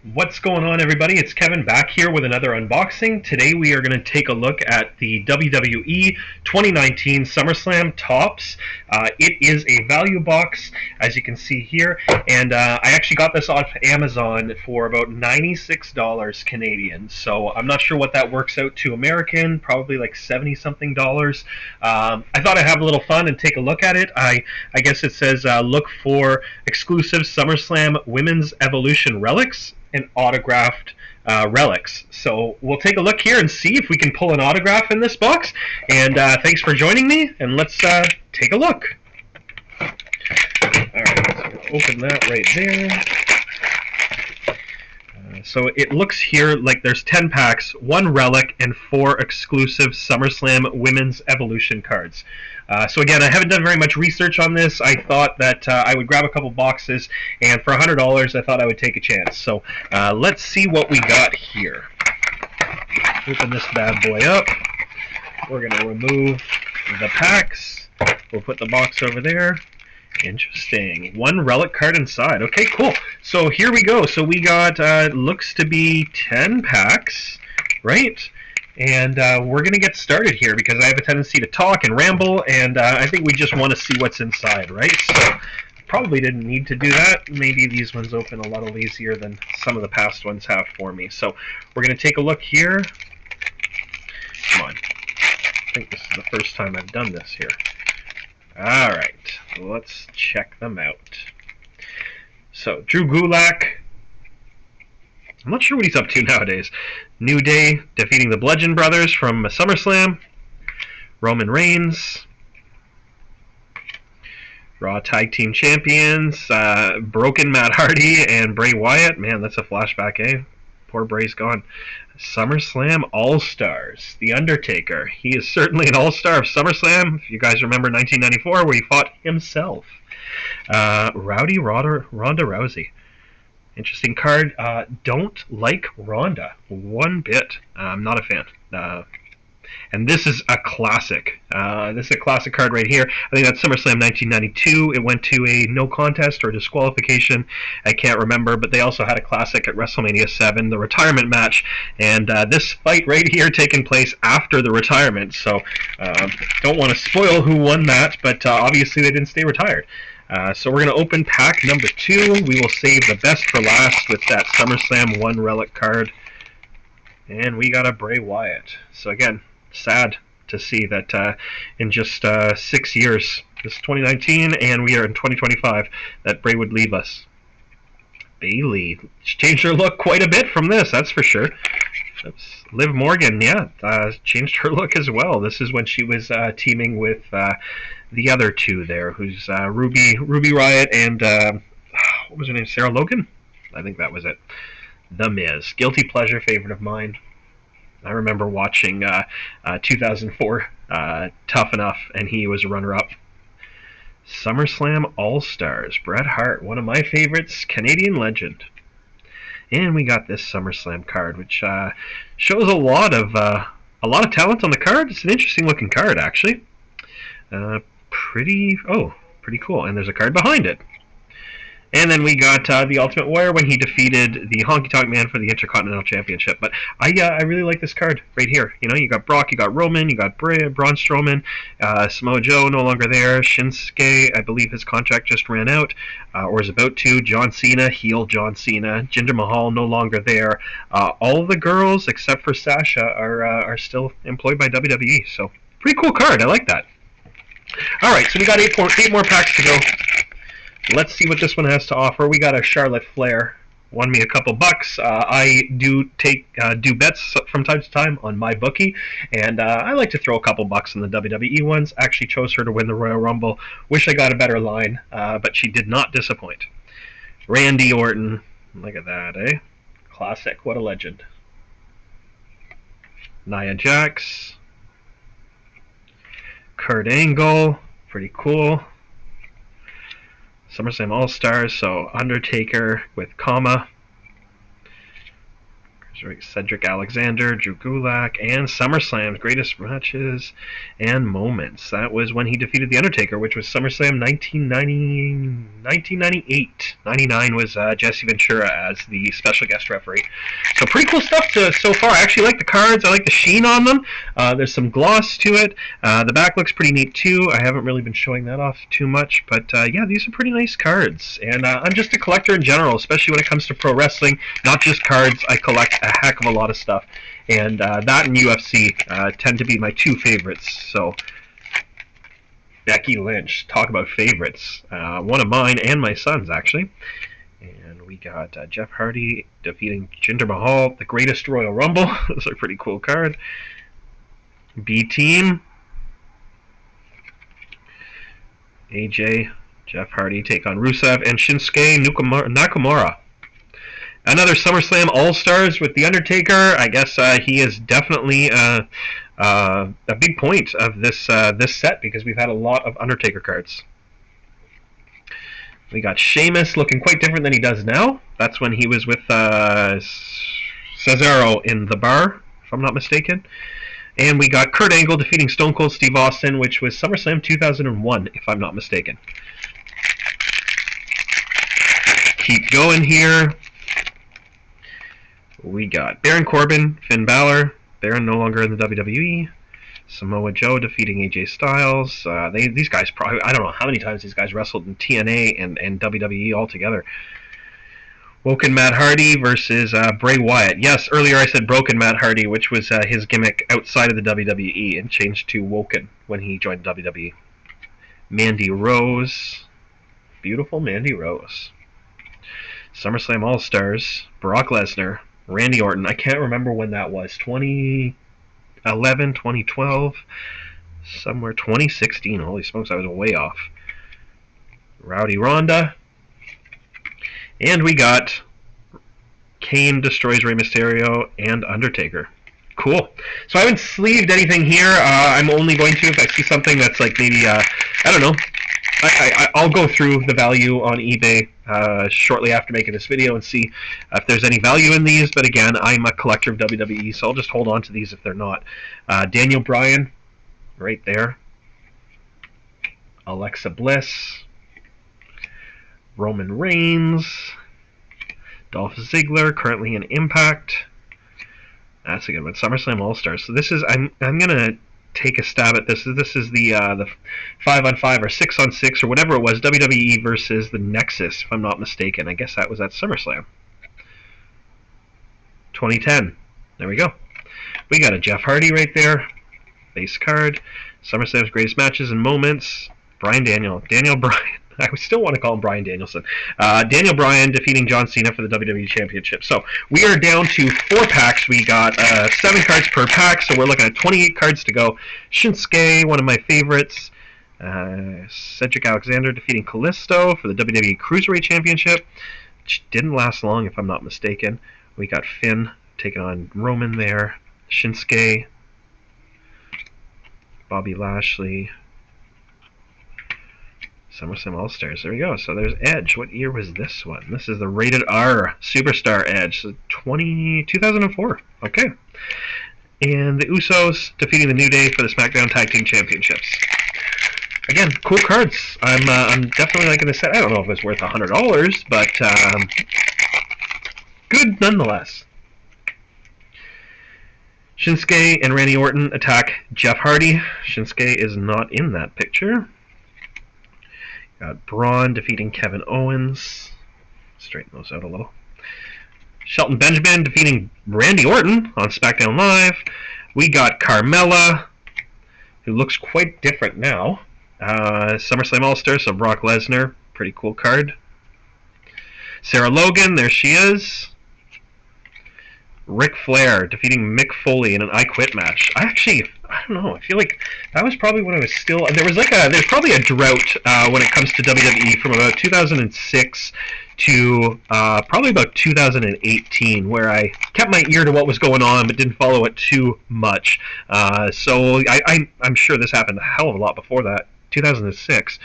What's going on, everybody? It's Kevin back here with another unboxing. Today we are going to take a look at the WWE 2019 SummerSlam Tops. It is a value box, as you can see here, and I actually got this off Amazon for about $96 Canadian. So I'm not sure what that works out to American, probably like 70 something dollars. I thought I'd have a little fun and take a look at it. I guess it says look for exclusive SummerSlam Women's Evolution relics and autographed relics. So we'll take a look here and see if we can pull an autograph in this box. And thanks for joining me, and let's take a look. Alright, so open that right there. So it looks here like there's 10 packs, 1 relic, and 4 exclusive SummerSlam Women's Evolution cards. So again, I haven't done very much research on this. I thought that I would grab a couple boxes, and for $100 I thought I would take a chance. So let's see what we got here. Open this bad boy up. We're going to remove the packs. We'll put the box over there. Interesting. 1 relic card inside. Okay, cool. So here we go. So we got, looks to be 10 packs, right? And we're going to get started here because I have a tendency to talk and ramble, and I think we just want to see what's inside, right? So probably didn't need to do that. Maybe these ones open a little easier than some of the past ones have for me. So we're going to take a look here. Come on. I think this is the first time I've done this here. Alright, let's check them out. So, Drew Gulak. I'm not sure what he's up to nowadays. New Day defeating the Bludgeon Brothers from SummerSlam. Roman Reigns. Raw Tag Team Champions. Broken Matt Hardy and Bray Wyatt. Man, that's a flashback, eh? Poor Bray's gone. SummerSlam All-Stars. The Undertaker. He is certainly an all-star of SummerSlam. If you guys remember 1994, where he fought himself. Rowdy Ronda Rousey. Interesting card. Don't like Ronda one bit. I'm not a fan. And this is a classic. This is a classic card right here. I think that's SummerSlam 1992. It went to a no contest or disqualification. I can't remember, but they also had a classic at WrestleMania 7, the retirement match. And this fight right here taking place after the retirement. So don't want to spoil who won that, but obviously they didn't stay retired. So we're going to open pack number 2. We will save the best for last with that SummerSlam 1 relic card. And we got a Bray Wyatt. So again, sad to see that in just 6 years, this is 2019 and we are in 2025, that Bray would leave us. Bayley changed her look quite a bit from this, that's for sure. That's Liv Morgan, yeah, changed her look as well. This is when she was teaming with the other two there, who's Ruby Riott and what was her name? Sarah Logan? I think that was it. The Miz, guilty pleasure favorite of mine. I remember watching 2004 Tough Enough, and he was a runner-up. SummerSlam All-Stars, Bret Hart, one of my favorites, Canadian legend. And we got this SummerSlam card, which shows a lot of talent on the card. It's an interesting looking card, actually. Pretty cool. And there's a card behind it. And then we got the Ultimate Warrior when he defeated the Honky Tonk Man for the Intercontinental Championship. But I really like this card right here. You know, you got Brock, you got Roman, you got Braun Strowman, Samoa Joe no longer there, Shinsuke, I believe his contract just ran out, or is about to, John Cena, heel John Cena, Jinder Mahal no longer there. All of the girls except for Sasha are still employed by WWE. So pretty cool card. I like that. All right, so we got eight more packs to go. Let's see what this one has to offer. We got a Charlotte Flair. Won me a couple bucks. I do bets from time to time on my bookie, and I like to throw a couple bucks on the WWE ones. Actually chose her to win the Royal Rumble. Wish I got a better line, but she did not disappoint. Randy Orton. Look at that, eh? Classic. What a legend. Nia Jax. Kurt Angle. Pretty cool. SummerSlam All-Stars, so Undertaker with Kama. Cedric Alexander, Drew Gulak, and SummerSlam's greatest matches and moments. That was when he defeated The Undertaker, which was SummerSlam 1998. 99 was Jesse Ventura as the special guest referee. So pretty cool stuff so far. I actually like the cards. I like the sheen on them. There's some gloss to it. The back looks pretty neat too. I haven't really been showing that off too much, but yeah, these are pretty nice cards. And I'm just a collector in general, especially when it comes to pro wrestling. Not just cards. I collect a heck of a lot of stuff, and that and UFC tend to be my two favorites. So Becky Lynch, talk about favorites. One of mine and my son's, actually. And we got Jeff Hardy defeating Jinder Mahal, the greatest Royal Rumble. Those are a pretty cool card. B-Team. AJ, Jeff Hardy take on Rusev, and Shinsuke Nakamura. Another SummerSlam All-Stars with The Undertaker. I guess he is definitely a big point of this set, because we've had a lot of Undertaker cards. We got Sheamus looking quite different than he does now. That's when he was with Cesaro in the bar, if I'm not mistaken. And we got Kurt Angle defeating Stone Cold Steve Austin, which was SummerSlam 2001, if I'm not mistaken. Keep going here. We got Baron Corbin, Finn Balor. Baron no longer in the WWE. Samoa Joe defeating AJ Styles. These guys probably, I don't know how many times these guys wrestled in TNA and WWE altogether. Woken Matt Hardy versus Bray Wyatt. Yes, earlier I said Broken Matt Hardy, which was his gimmick outside of the WWE, and changed to Woken when he joined WWE. Mandy Rose. Beautiful Mandy Rose. SummerSlam All-Stars. Brock Lesnar. Randy Orton. I can't remember when that was. 2011, 2012, somewhere 2016. Holy smokes, I was way off. Rowdy Ronda. And we got Kane destroys Rey Mysterio and Undertaker. Cool. So I haven't sleeved anything here. I'm only going to, if I see something that's like maybe, I don't know, I'll go through the value on eBay shortly after making this video and see if there's any value in these. But again, I'm a collector of WWE, so I'll just hold on to these if they're not. Daniel Bryan, right there. Alexa Bliss. Roman Reigns. Dolph Ziggler, currently in Impact. That's a good one. SummerSlam All-Stars. So this is, I'm gonna take a stab at this. This is the 5-on-5 or 6-on-6 or whatever it was, WWE versus the Nexus, if I'm not mistaken. I guess that was at SummerSlam 2010. There we go. We got a Jeff Hardy right there. Base card. SummerSlam's greatest matches and moments. Daniel Bryan. I still want to call him Bryan Danielson. Daniel Bryan defeating John Cena for the WWE Championship. So we are down to 4 packs. We got 7 cards per pack, so we're looking at 28 cards to go. Shinsuke, one of my favorites. Cedric Alexander defeating Kalisto for the WWE Cruiserweight Championship, which didn't last long, if I'm not mistaken. We got Finn taking on Roman there. Shinsuke. Bobby Lashley. SummerSlam All-Stars. There we go. So there's Edge. What year was this one? This is the Rated R Superstar Edge. So 2004. Okay. And the Usos defeating the New Day for the SmackDown Tag Team Championships. Again, cool cards. I'm definitely liking this set. I don't know if it's worth $100, but good nonetheless. Shinsuke and Randy Orton attack Jeff Hardy. Shinsuke is not in that picture. Got Braun defeating Kevin Owens. Straighten those out a little. Shelton Benjamin defeating Randy Orton on SmackDown Live. We got Carmella, who looks quite different now. SummerSlam All-Star, so Brock Lesnar. Pretty cool card. Sarah Logan, there she is. Ric Flair defeating Mick Foley in an I Quit match. I don't know. I feel like that was probably when I was still. There's probably a drought when it comes to WWE from about 2006 to probably about 2018, where I kept my ear to what was going on but didn't follow it too much. So I'm sure this happened a hell of a lot before that, 2006.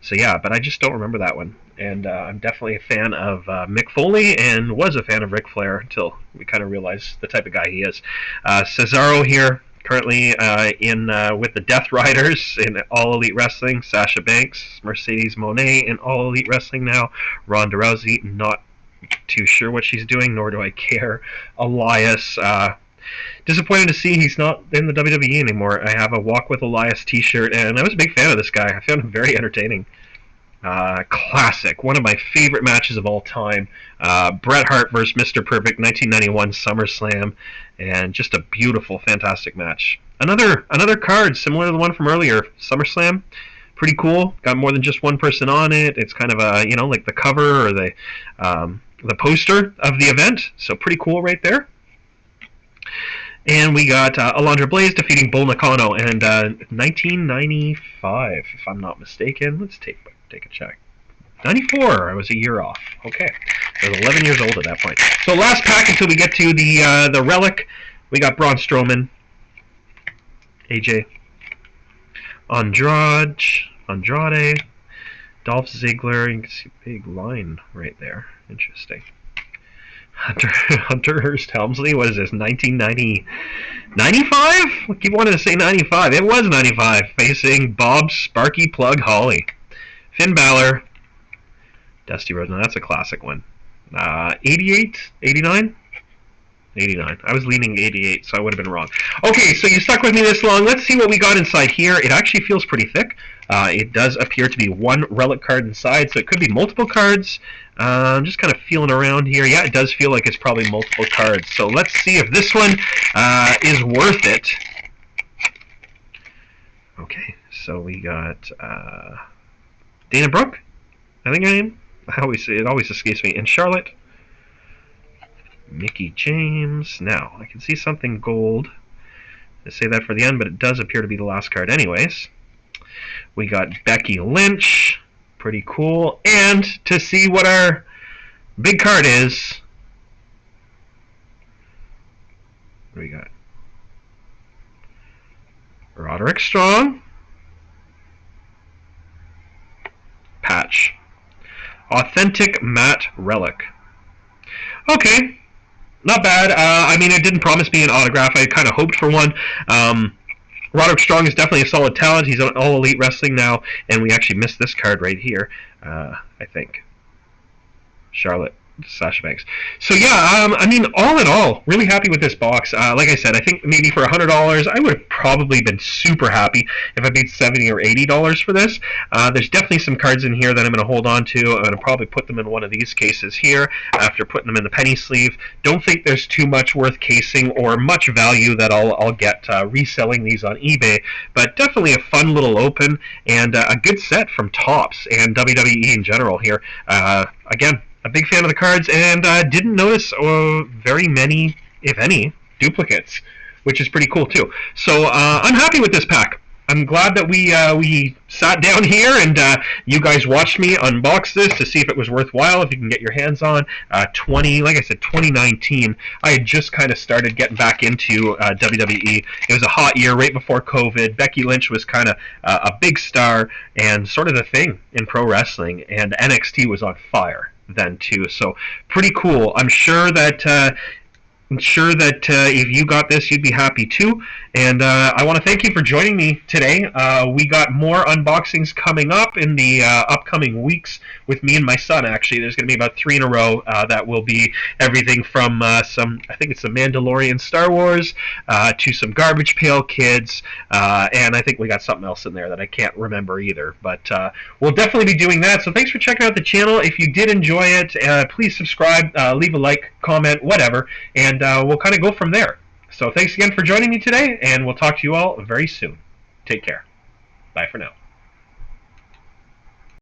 So yeah, but I just don't remember that one. And I'm definitely a fan of Mick Foley, and was a fan of Ric Flair until we kind of realized the type of guy he is. Cesaro here, currently in with the Death Riders in All Elite Wrestling. Sasha Banks, Mercedes Moné in All Elite Wrestling now. Ronda Rousey, not too sure what she's doing, nor do I care. Elias, disappointed to see he's not in the WWE anymore. I have a Walk with Elias t-shirt, and I was a big fan of this guy. I found him very entertaining. Classic, one of my favorite matches of all time. Bret Hart versus Mr. Perfect, 1991 SummerSlam, and just a beautiful, fantastic match. Another card similar to the one from earlier, SummerSlam. Pretty cool. Got more than just one person on it. It's kind of a like the cover or the poster of the event. So pretty cool right there. And we got Alundra Blaze defeating Bull Nakano, and 1995, if I'm not mistaken. Let's take a check. 94. I was a year off. Okay, I was 11 years old at that point. So last pack until we get to the relic. We got Braun Strowman, AJ, Andrade, Dolph Ziggler. You can see a big line right there. Interesting. Hunter Hearst Helmsley, what is this, 1990, 95? I keep wanting to say 95. It was 95, facing Bob Sparky Plug Holly. Finn Balor, Dusty Rhodes. Now that's a classic one. 88, 89? 89. I was leaning 88, so I would have been wrong. Okay, so you stuck with me this long. Let's see what we got inside here. It actually feels pretty thick. It does appear to be one relic card inside, so it could be multiple cards. I'm just kind of feeling around here. Yeah, it does feel like it's probably multiple cards. So let's see if this one is worth it. Okay, so we got Dana Brooke, I think her name. It always escapes me. And Charlotte. Mickey James. Now, I can see something gold. I say that for the end, but it does appear to be the last card anyways. We got Becky Lynch. Pretty cool. And to see what our big card is, what do we got? Roderick Strong. Patch. Authentic Matte Relic. Okay. Not bad. I mean, it didn't promise me an autograph. I kind of hoped for one. Roderick Strong is definitely a solid talent. He's on All Elite Wrestling now, and we actually missed this card right here, I think. Charlotte, Sasha Banks. So yeah, I mean, all in all, really happy with this box. Like I said, I think maybe for $100, I would have probably been super happy if I paid $70 or $80 for this. There's definitely some cards in here that I'm going to hold on to. I'm going to probably put them in one of these cases here after putting them in the penny sleeve. Don't think there's too much worth casing or much value that I'll get reselling these on eBay, but definitely a fun little open and a good set from Topps and WWE in general here. Again, a big fan of the cards, and didn't notice very many, if any, duplicates, which is pretty cool too. So I'm happy with this pack. I'm glad that we sat down here and you guys watched me unbox this to see if it was worthwhile, if you can get your hands on. Like I said, 2019, I had just kind of started getting back into WWE. It was a hot year right before COVID. Becky Lynch was kind of a big star and sort of the thing in pro wrestling, and NXT was on fire then too. So pretty cool. I'm sure that if you got this, you'd be happy too. And I want to thank you for joining me today. We got more unboxings coming up in the upcoming weeks with me and my son, actually. There's going to be about 3 in a row that will be everything from I think it's the Mandalorian Star Wars, to some Garbage Pail Kids, and I think we got something else in there that I can't remember either. But we'll definitely be doing that. So thanks for checking out the channel. If you did enjoy it, please subscribe, leave a like, comment, whatever, and we'll kind of go from there. So thanks again for joining me today, and we'll talk to you all very soon. Take care. Bye for now.